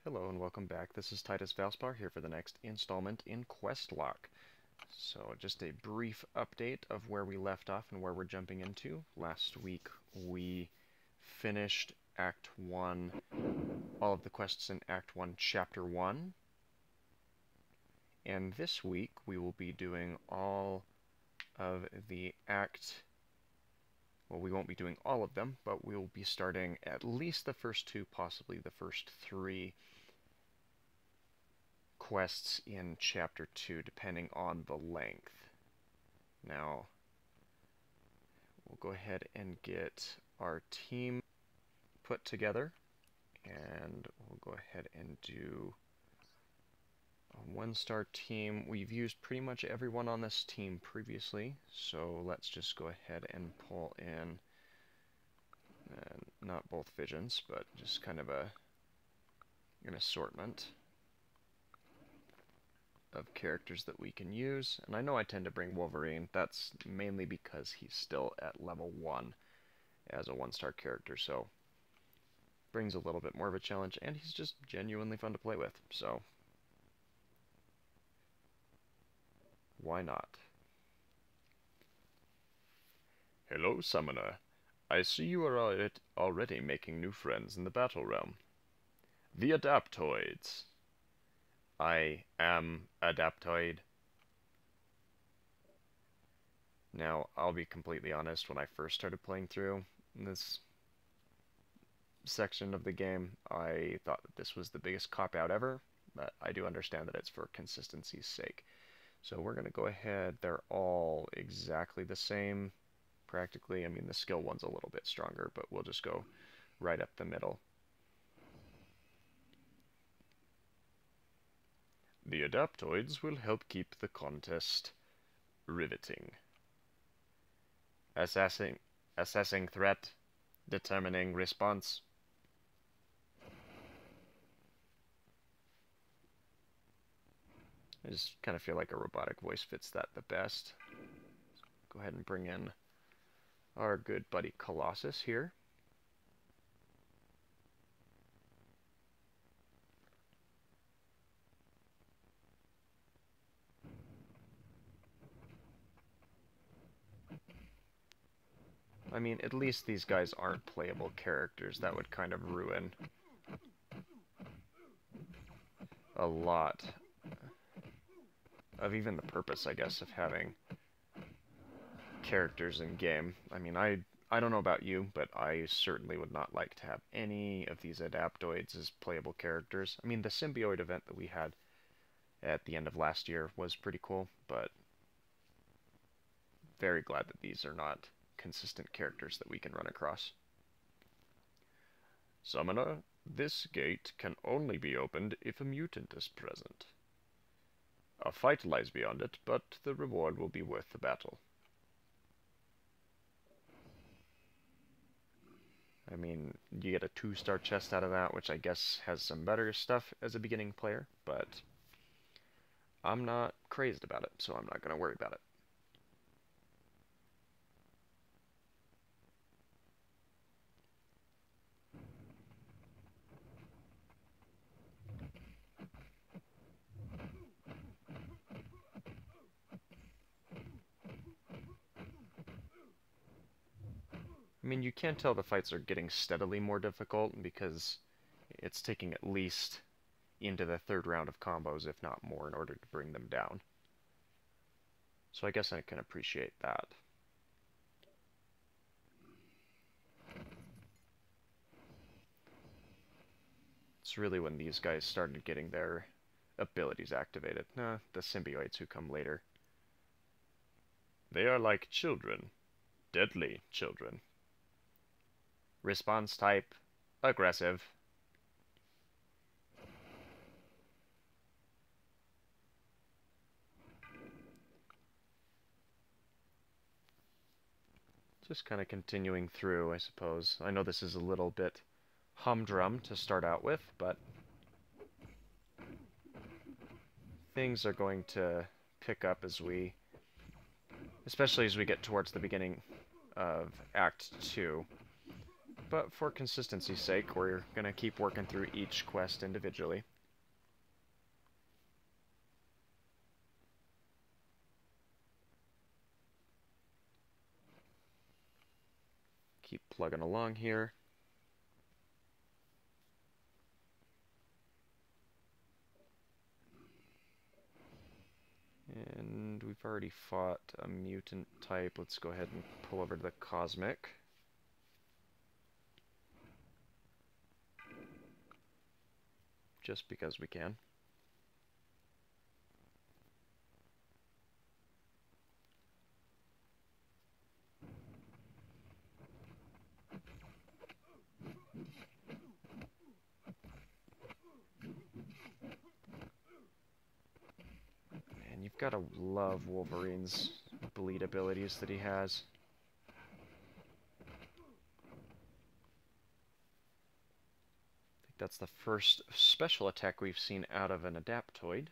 Hello and welcome back. This is Titus Valspar here for the next installment in Questlock. So just a brief update of where we left off and where we're jumping into. Last week we finished Act 1, all of the quests in Act 1, Chapter 1. And this week we will be doing all of the well, we won't be doing all of them, but we'll be starting at least the first two, possibly the first three quests in Chapter 2, depending on the length. Now, we'll go ahead and get our team put together, and we'll go ahead and do a one-star team. We've used pretty much everyone on this team previously, so let's just go ahead and pull in, not both visions, but just kind of an assortment of characters that we can use. And I know I tend to bring Wolverine. That's mainly because he's still at level 1 as a one-star character, so brings a little bit more of a challenge, and he's just genuinely fun to play with, so why not? Hello, Summoner. I see you are already making new friends in the battle realm. The Adaptoids. I am Adaptoid. Now, I'll be completely honest, when I first started playing through this section of the game, I thought that this was the biggest cop-out ever, but I do understand that it's for consistency's sake. So we're going to go ahead, they're all exactly the same, practically. I mean, the skill one's a little bit stronger, but we'll just go right up the middle. The Adaptoids will help keep the contest riveting. Assessing threat, determining response. I just kind of feel like a robotic voice fits that the best. Go ahead and bring in our good buddy Colossus here. I mean, at least these guys aren't playable characters. That would kind of ruin a lot of even the purpose, I guess, of having characters in game. I mean, I don't know about you, but I certainly would not like to have any of these Adaptoids as playable characters. I mean, the symbiote event that we had at the end of last year was pretty cool, but very glad that these are not consistent characters that we can run across. Summoner, this gate can only be opened if a mutant is present. A fight lies beyond it, but the reward will be worth the battle. I mean, you get a 2-star chest out of that, which I guess has some better stuff as a beginning player, but I'm not crazed about it, so I'm not going to worry about it. I mean, you can tell the fights are getting steadily more difficult because it's taking at least into the 3rd round of combos, if not more, in order to bring them down. So I guess I can appreciate that. It's really when these guys started getting their abilities activated. Nah, the symbiotes who come later. They are like children. Deadly children. Response type, aggressive. Just kind of continuing through, I suppose. I know this is a little bit humdrum to start out with, but things are going to pick up especially as we get towards the beginning of Act 2. but for consistency's sake, we're going to keep working through each quest individually. Keep plugging along here. And we've already fought a mutant type. Let's go ahead and pull over to the cosmic. Just because we can. And you've got to love Wolverine's bleed abilities that he has. I think that's the first special attack we've seen out of an Adaptoid.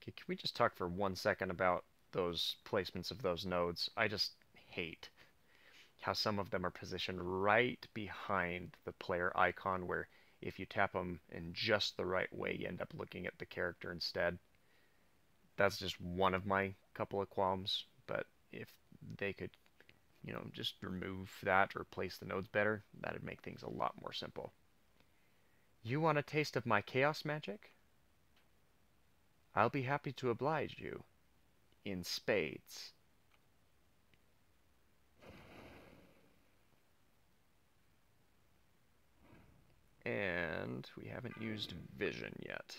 Okay, can we just talk for 1 second about those placements of those nodes? I just hate how some of them are positioned right behind the player icon, where if you tap them in just the right way, you end up looking at the character instead. That's just one of my couple of qualms, but if they could, you know, just remove that or place the nodes better, that'd make things a lot more simple. You want a taste of my chaos magic? I'll be happy to oblige you. In spades. And we haven't used vision yet.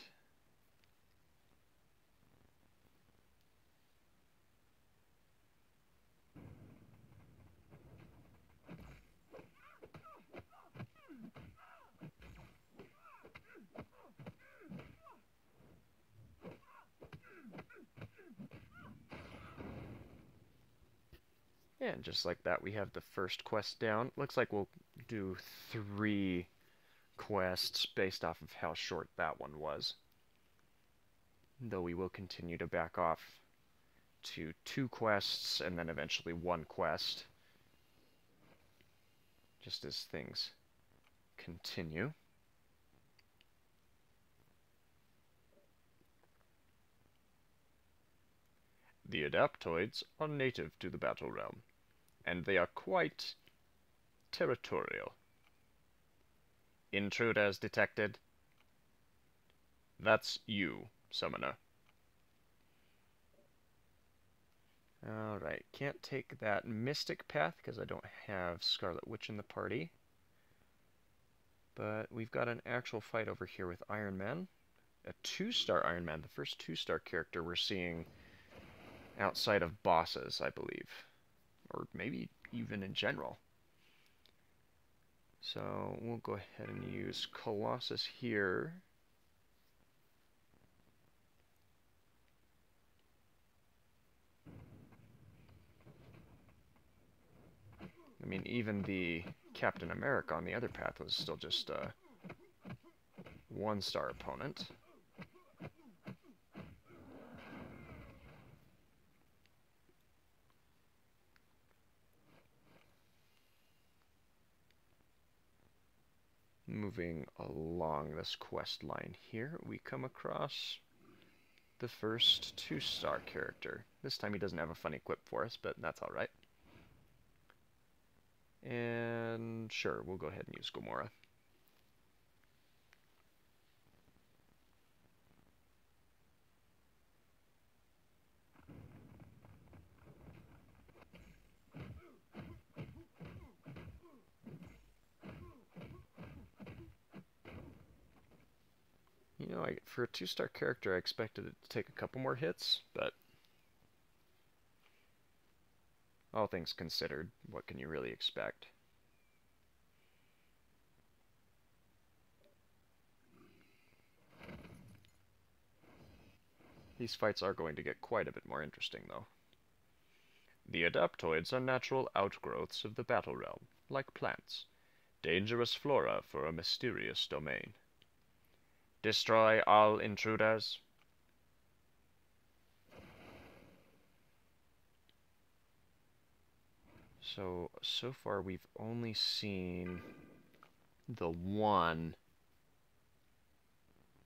And just like that, we have the first quest down. Looks like we'll do 3 quests based off of how short that one was. Though we will continue to back off to 2 quests and then eventually 1 quest. Just as things continue. The Adaptoids are native to the Battle Realm, and they are quite territorial. Intruders detected. That's you, Summoner. Alright, can't take that Mystic path because I don't have Scarlet Witch in the party. But we've got an actual fight over here with Iron Man. A 2-star Iron Man, the first 2-star character we're seeing outside of bosses, I believe. Or maybe even in general. So we'll go ahead and use Colossus here. I mean, even the Captain America on the other path was still just a 1-star opponent. Moving along this quest line here, we come across the first 2-star character. This time he doesn't have a fun equip for us, but that's alright. And sure, we'll go ahead and use Gamora. You know, for a 2-star character, I expected it to take a couple more hits, but all things considered, what can you really expect? These fights are going to get quite a bit more interesting, though. The Adaptoids are natural outgrowths of the Battle Realm, like plants. Dangerous flora for a mysterious domain. Destroy all intruders. So far we've only seen the one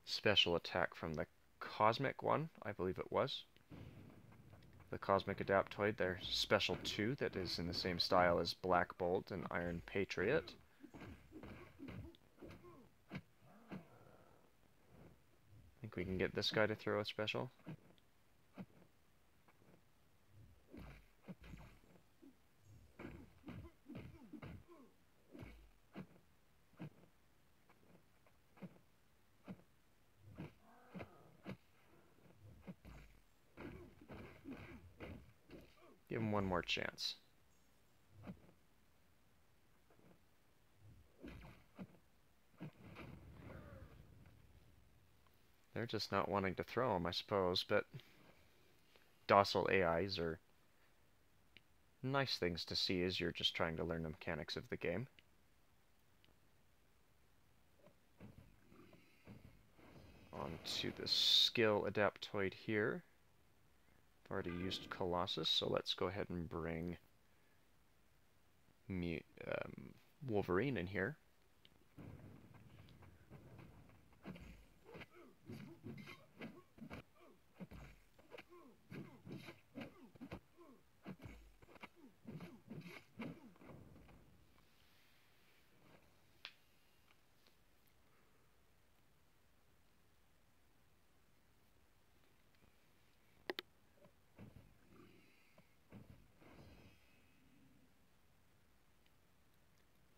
special attack from the Cosmic one, I believe it was. The Cosmic Adaptoid, their Special 2, that is in the same style as Black Bolt and Iron Patriot. I think we can get this guy to throw a special. Give him one more chance. They're just not wanting to throw him, I suppose, but docile AIs are nice things to see as you're just trying to learn the mechanics of the game. On to the skill adaptoid here. I've already used Colossus, so let's go ahead and bring Wolverine in here.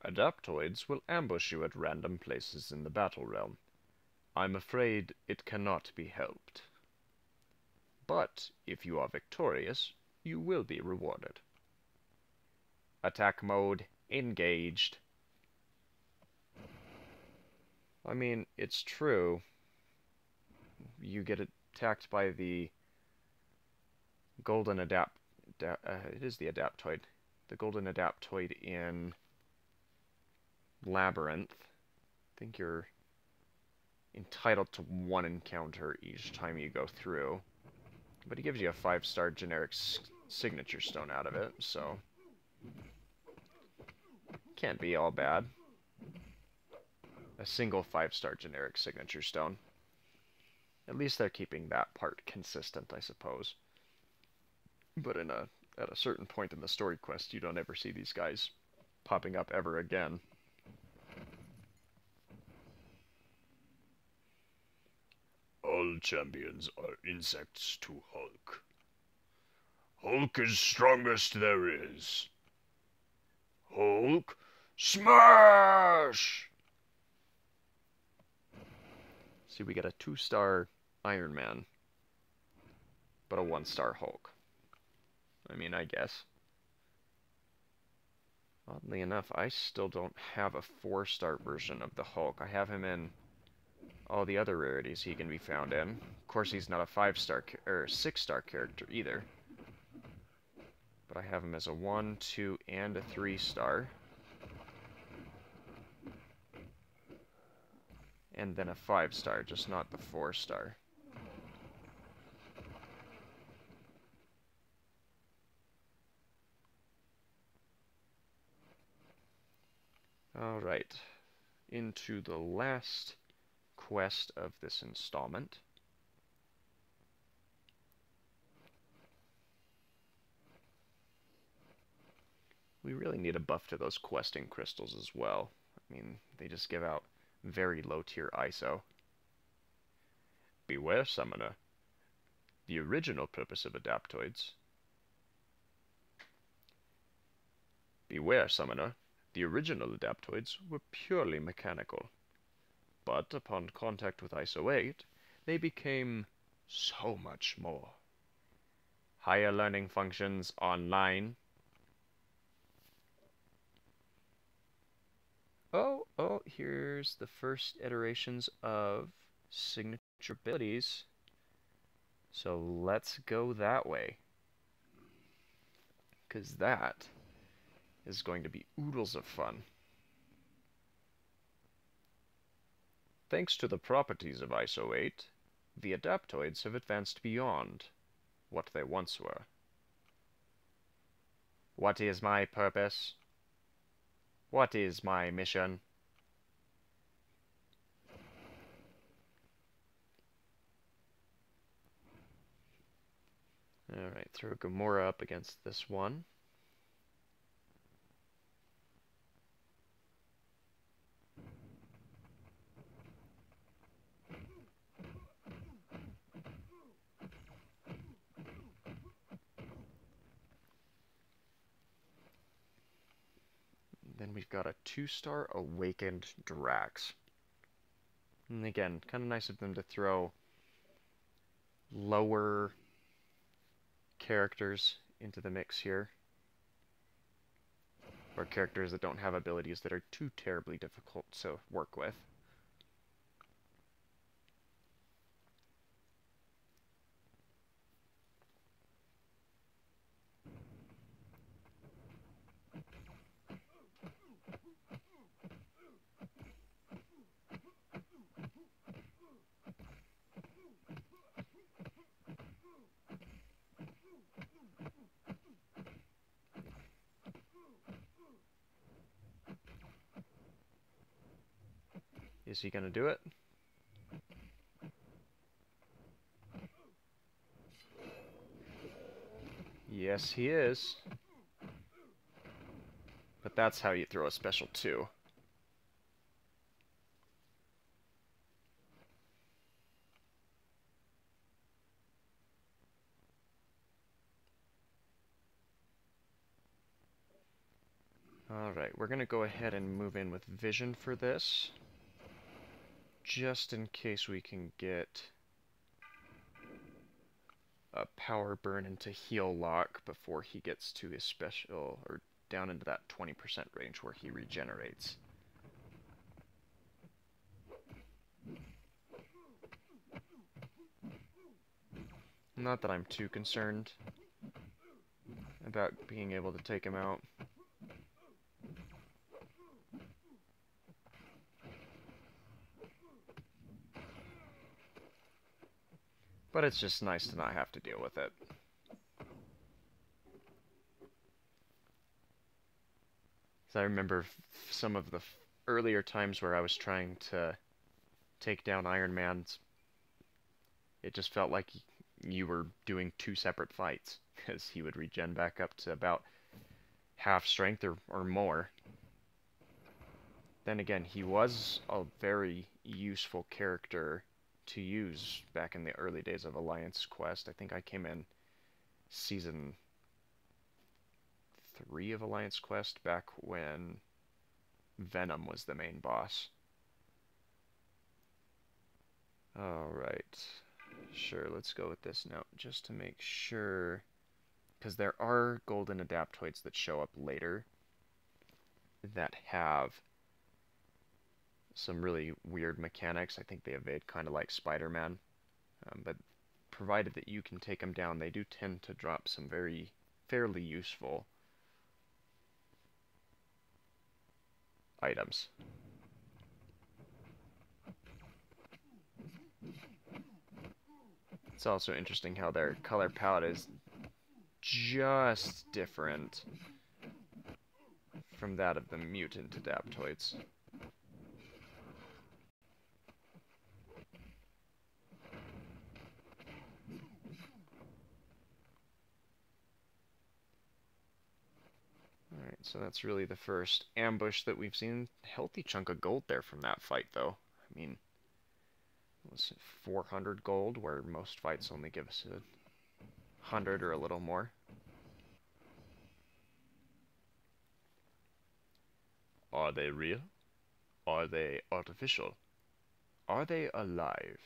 Adaptoids will ambush you at random places in the battle realm. I'm afraid it cannot be helped. But if you are victorious, you will be rewarded. Attack mode engaged. I mean, it's true. You get attacked by the golden it is the adaptoid. The golden adaptoid in Labyrinth. I think you're entitled to one encounter each time you go through. But he gives you a 5-star generic signature stone out of it, so can't be all bad. A single 5-star generic signature stone. At least they're keeping that part consistent, I suppose. But at a certain point in the story quest, you don't ever see these guys popping up ever again. All champions are insects to Hulk. Hulk is strongest there is. Hulk, smash! See, we get a 2-star Iron Man, but a 1-star Hulk. I mean, I guess. Oddly enough, I still don't have a 4-star version of the Hulk. I have him in all the other rarities he can be found in. Of course, he's not a 5-star or 6-star character either. But I have him as a 1, 2, and a 3-star. And then a 5-star, just not the 4-star. Alright, into the last quest of this installment. We really need a buff to those questing crystals as well. I mean, they just give out very low tier ISO. Beware, Summoner. The original purpose of adaptoids. Beware, Summoner. The original adaptoids were purely mechanical. But upon contact with ISO 8, they became so much more. Higher learning functions online. Oh, here's the first iterations of signature abilities. So let's go that way. Because that is going to be oodles of fun. Thanks to the properties of ISO 8, the adaptoids have advanced beyond what they once were. What is my purpose? What is my mission? Alright, throw Gamora up against this one. Then we've got a 2-star Awakened Drax. And again, kind of nice of them to throw lower characters into the mix here. Or characters that don't have abilities that are too terribly difficult to work with. Is he gonna do it? Yes, he is. But that's how you throw a special 2. Alright, we're gonna go ahead and move in with Vision for this. Just in case we can get a power burn into heal lock before he gets to his special, or down into that 20% range where he regenerates. Not that I'm too concerned about being able to take him out. But it's just nice to not have to deal with it. So I remember some of the earlier times where I was trying to take down Iron Man. It just felt like you were doing 2 separate fights, because he would regen back up to about half strength or more. Then again, he was a very useful character to use back in the early days of Alliance Quest. I think I came in Season 3 of Alliance Quest, back when Venom was the main boss. Alright. Sure, let's go with this now, just to make sure, because there are golden adaptoids that show up later that have some really weird mechanics. I think they evade kind of like Spider-Man, but provided that you can take them down, they do tend to drop some fairly useful items. It's also interesting how their color palette is just different from that of the mutant adaptoids. Alright, so that's really the first ambush that we've seen. Healthy chunk of gold there from that fight, though. I mean, was it 400 gold, where most fights only give us 100 or a little more. Are they real? Are they artificial? Are they alive?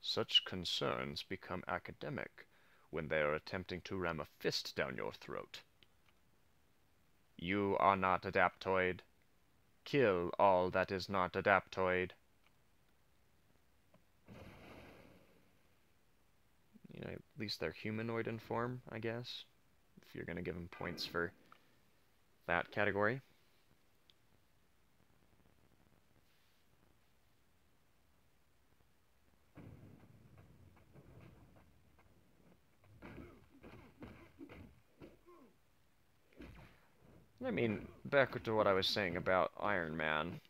Such concerns become academic when they are attempting to ram a fist down your throat. You are not adaptoid. Kill all that is not adaptoid. You know, at least they're humanoid in form, I guess, if you're gonna give them points for that category. I mean, back to what I was saying about Iron Man.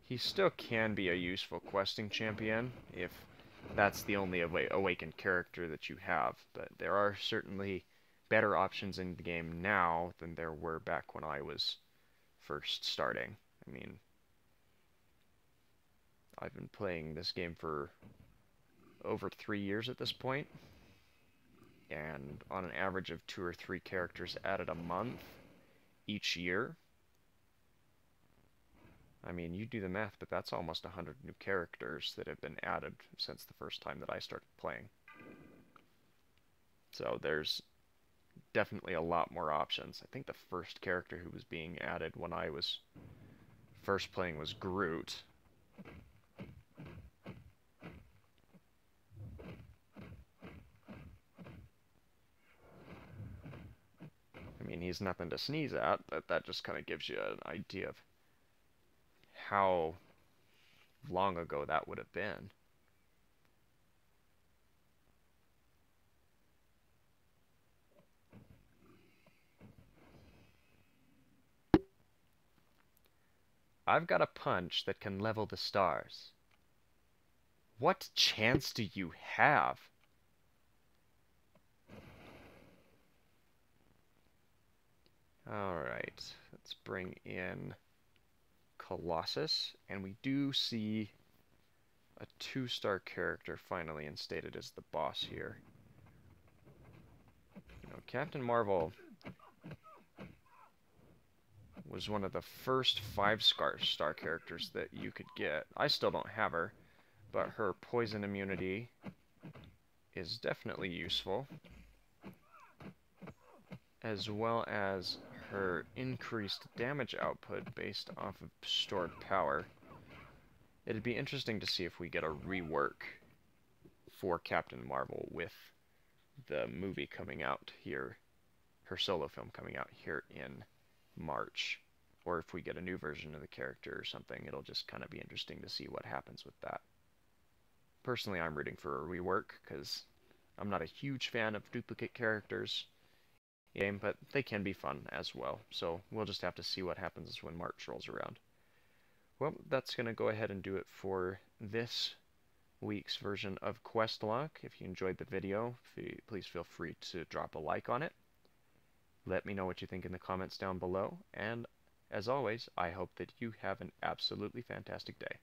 He still can be a useful questing champion if that's the only awakened character that you have, but there are certainly better options in the game now than there were back when I was first starting. I mean, I've been playing this game for over 3 years at this point, and on an average of 2 or 3 characters added a month each year. I mean, you do the math, but that's almost 100 new characters that have been added since the first time that I started playing. So there's definitely a lot more options. I think the first character who was being added when I was first playing was Groot. I mean, he's nothing to sneeze at, but that just kind of gives you an idea of how long ago that would have been. I've got a punch that can level the stars. What chance do you have? Alright, let's bring in Colossus, and we do see a 2-star character finally instated as the boss here. You know, Captain Marvel was one of the first 5-star characters that you could get. I still don't have her, but her poison immunity is definitely useful, as well as her increased damage output based off of stored power. It'd be interesting to see if we get a rework for Captain Marvel with the movie coming out here, her solo film coming out here in March, or if we get a new version of the character or something. It'll just kind of be interesting to see what happens with that. Personally, I'm rooting for a rework because I'm not a huge fan of duplicate characters in the game, but they can be fun as well. So we'll just have to see what happens when March rolls around. Well, that's going to go ahead and do it for this week's version of Questlog. If you enjoyed the video, please feel free to drop a like on it. Let me know what you think in the comments down below, and as always, I hope that you have an absolutely fantastic day.